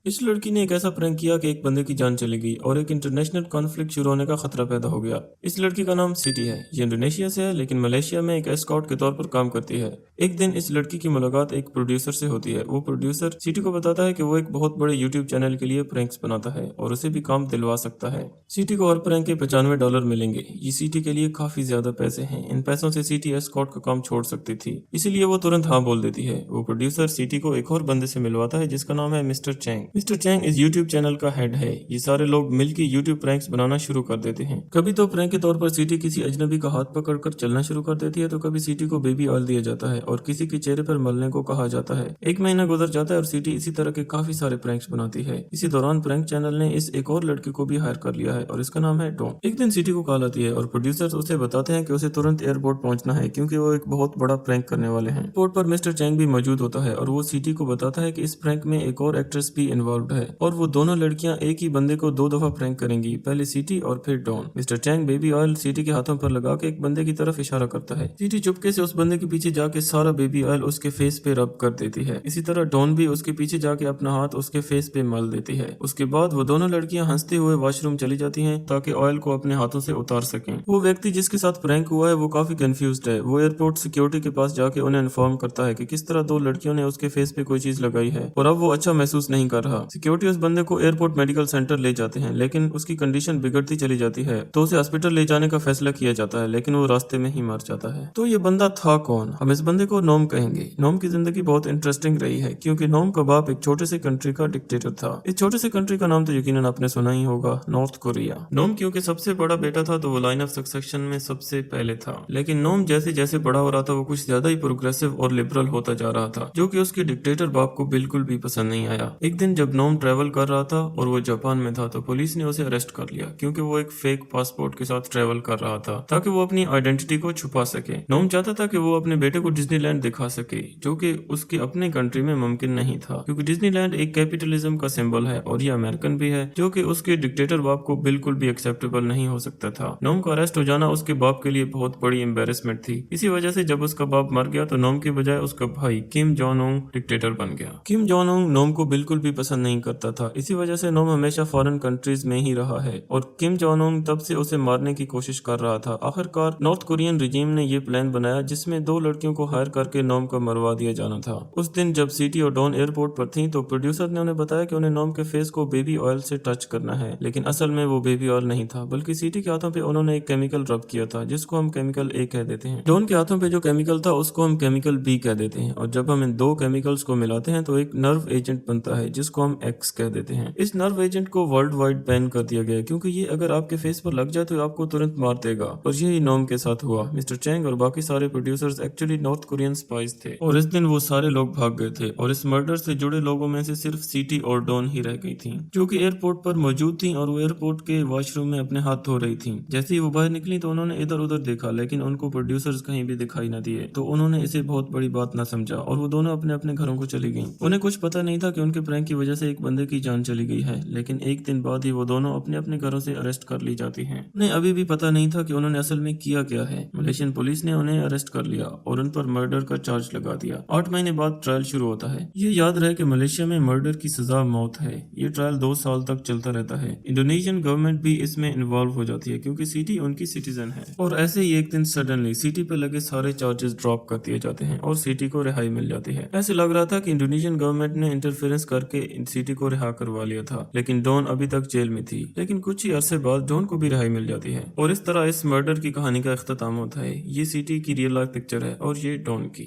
इस लड़की ने एक ऐसा प्रैंक किया कि एक बंदे की जान चली गई और एक इंटरनेशनल कॉन्फ्लिक्ट शुरू होने का खतरा पैदा हो गया। इस लड़की का नाम सिटी है। ये इंडोनेशिया से है लेकिन मलेशिया में एक एस्कॉर्ट के तौर पर काम करती है। एक दिन इस लड़की की मुलाकात एक प्रोड्यूसर से होती है। वो प्रोड्यूसर सिटी को बताता है कि वो एक बहुत बड़े यूट्यूब चैनल के लिए प्रैंक्स बनाता है और उसे भी काम दिलवा सकता है। सिटी को हर प्रैंक के $95 मिलेंगे। ये सिटी के लिए काफी ज्यादा पैसे हैं। इन पैसों से सिटी एस्कॉर्ट का काम छोड़ सकती थी, इसीलिए वो तुरंत हाँ बोल देती है। वो प्रोड्यूसर सिटी को एक और बंदे से मिलवाता है जिसका नाम है मिस्टर चैंग। मिस्टर चैंग इस यूट्यूब चैनल का हेड है। ये सारे लोग मिलकर यूट्यूब प्रैंक्स बनाना शुरू कर देते हैं। कभी तो प्रैंक के तौर पर सिटी किसी अजनबी का हाथ पकड़कर चलना शुरू कर देती है, तो कभी सिटी को बेबी ऑयल दिया जाता है और किसी के चेहरे पर मलने को कहा जाता है। एक महीना गुजर जाता है और सिटी इसी तरह के काफी सारे प्रैंक्स बनाती है। इसी दौरान प्रैंक चैनल ने इस एक और लड़के को भी हायर कर लिया है और इसका नाम है डॉन। एक दिन सिटी को कॉल आती है और प्रोड्यूसर उसे बताते हैं कि उसे तुरंत एयरपोर्ट पहुंचना है क्योंकि वो एक बहुत बड़ा प्रैंक करने वाले हैं। एयरपोर्ट पर मिस्टर चैंग भी मौजूद होता है और वो सिटी को बताता है कि इस प्रैंक में एक और एक्ट्रेस भी इन्वॉल्व है और वो दोनों लड़कियां एक ही बंदे को 2 दफा प्रैंक करेंगी, पहले सिटी और फिर Don. Mister Chang baby oil city के हाथों पर लगा के एक बंदे की तरफ इशारा करता है। सिटी चुपके से उस बंदे के पीछे जाके सारा बेबी ऑयल उसके फेस पे रब कर देती है। इसी तरह डॉन भी उसके पीछे जाके अपना हाथ उसके फेस पे मल देती है। उसके बाद वो दोनों लड़कियां हंसते हुए वॉशरूम चली जाती हैं ताकि ऑयल को अपने हाथों से उतार सकें। वो व्यक्ति जिसके साथ प्रैंक हुआ है वो काफी कंफ्यूज्ड है। वो एयरपोर्ट सिक्योरिटी के पास जाके उन्हें इन्फॉर्म करता है कि किस तरह 2 लड़कियों ने उसके फेस पे कोई चीज लगाई है और अब वो अच्छा महसूस नहीं कर रहा। सिक्योरिटी उस बंदे को एयरपोर्ट मेडिकल सेंटर ले जाते हैं लेकिन उसकी कंडीशन बिगड़ती चली जाती है, तो उसे हॉस्पिटल ले जाने का फैसला किया जाता है लेकिन वो रास्ते में ही मर जाता है। तो ये बंदा था कौन? हम इस बंदे को नोम कहेंगे। नोम की जिंदगी बहुत इंटरेस्टिंग रही है क्योंकि नोम का बाप एक छोटे से कंट्री का डिक्टेटर था। इस छोटे से कंट्री का नाम तो यकीनन आपने सुना ही होगा, नॉर्थ कोरिया। नोम क्योंकि सबसे बड़ा बेटा था तो वो लाइन ऑफ सक्सेशन में सबसे पहले था, लेकिन नोम जैसे जैसे बड़ा हो रहा था वो कुछ ज्यादा ही प्रोग्रेसिव और लिबरल होता जा रहा था, जो कि उसके डिक्टेटर बाप को बिल्कुल भी पसंद नहीं आया। एक दिन जब नोम ट्रेवल कर रहा था और वो जापान में था तो पुलिस ने उसे अरेस्ट कर लिया क्योंकि वो एक फेक पासपोर्ट के साथ ट्रेवल कर रहा था ताकि वो अपनी आइडेंटिटी को छुपा सके। नोम चाहता था कि वो अपने बेटे को डिज्नीलैंड दिखा सके, जो कि उसके अपने कंट्री में मुमकिन नहीं था क्योंकि डिज्नीलैंड एक कैपिटलिज्म का सिंबल है और ये अमेरिकन भी है, जो कि उसके डिक्टेटर बाप को बिल्कुल भी एक्सेप्टेबल नहीं हो सकता था। नोम का अरेस्ट हो जाना उसके बाप के लिए बहुत बड़ी एम्बेरसमेंट थी। इसी वजह से जब उसका बाप मर गया तो नोम के बजाय उसका भाई किम जोंग उन डिक्टेटर बन गया। किम जोंग उन नोम को बिल्कुल भी पसंद नहीं करता था। इसी वजह से नोम हमेशा फॉरेन कंट्रीज में ही रहा है और किम जोंग उन तब से उसे मारने की कोशिश कर रहा था। आखिरकार नॉर्थ कोरियन रिजीम ने ये प्लान बनाया जिसमें 2 लड़कियों को हायर करके नोम को मरवा दिया जाना था। उस दिन जब सिटी और डॉन एयरपोर्ट पर थी तो प्रोड्यूसर ने उन्हें बताया कि उन्हें नोम के फेस को बेबी ऑयल से टच करना है, लेकिन असल में वो बेबी ऑयल नहीं था बल्कि सिटी के हाथों पे उन्होंने एक केमिकल रब किया था जिसको हम केमिकल ए कह देते हैं। डॉन के हाथों पे जो केमिकल था उसको हम केमिकल बी कह देते हैं और जब हम इन 2 केमिकल्स को मिलाते हैं तो एक नर्व एजेंट बनता है जिसको हम एक्स कह देते हैं। इस नर्व एजेंट को वर्ल्ड वाइड बैन कर दिया गया क्योंकि ये अगर आपके फेस पर लग जाए तो आपको तुरंत मार देगा और यही नोम के साथ हुआ। मिस्टर चैंग और बाकी सारे producers actually north Korean spice थे और इस दिन वो सारे लोग भाग गए थे और इस मर्डर से जुड़े लोगों में से सिर्फ सिटी और डॉन ही रह गई थी, जो कि एयरपोर्ट पर मौजूद थी और वो एयरपोर्ट के वॉशरूम में अपने हाथ धो रही थी। जैसे ही वो बाहर निकली तो उन्होंने इधर उधर देखा लेकिन उनको प्रोड्यूसर्स कहीं भी दिखाई न दिए, तो उन्होंने इसे बहुत बड़ी बात न समझा और वो दोनों अपने अपने घरों को चली गईं। उन्हें कुछ पता नहीं था कि उनके प्रैंक की वजह से एक बंदे की जान चली गई है, लेकिन एक दिन बाद ही वो दोनों अपने अपने घरों से अरेस्ट कर ली जाती हैं। उन्हें अभी भी पता नहीं था कि उन्होंने असल में किया क्या है। मलेशियन पुलिस ने उन्हें अरेस्ट कर लिया और उन पर मर्डर का चार्ज लगा दिया। 8 महीने बाद ट्रायल शुरू होता है। ये याद रहे कि मलेशिया में मर्डर की सजा मौत है। ये ट्रायल 2 साल तक चलता रहता है। इंडोनेशियन गवर्नमेंट भी इसमें इन्वॉल्व हो जाती है क्योंकि सिटी उनकी सिटीजन है। और ऐसे ही एक दिन सडनली सिटी पे लगे सारे चार्जेस ड्रॉप कर दिए जाते हैं और सिटी को रिहाई मिल जाती है। ऐसे लग रहा था कि इंडोनेशियन गवर्नमेंट ने इंटरफेरेंस करके सिटी को रिहा करवा लिया था, लेकिन डॉन अभी तक जेल में थी। लेकिन कुछ ही अरसे बाद डॉन को भी रिहाई मिल जाती है और इस तरह इस मर्डर की कहानी का इख्तिताम होता है। ये सिटी की रियल लाइफ पिक्चर है और ये डॉन की।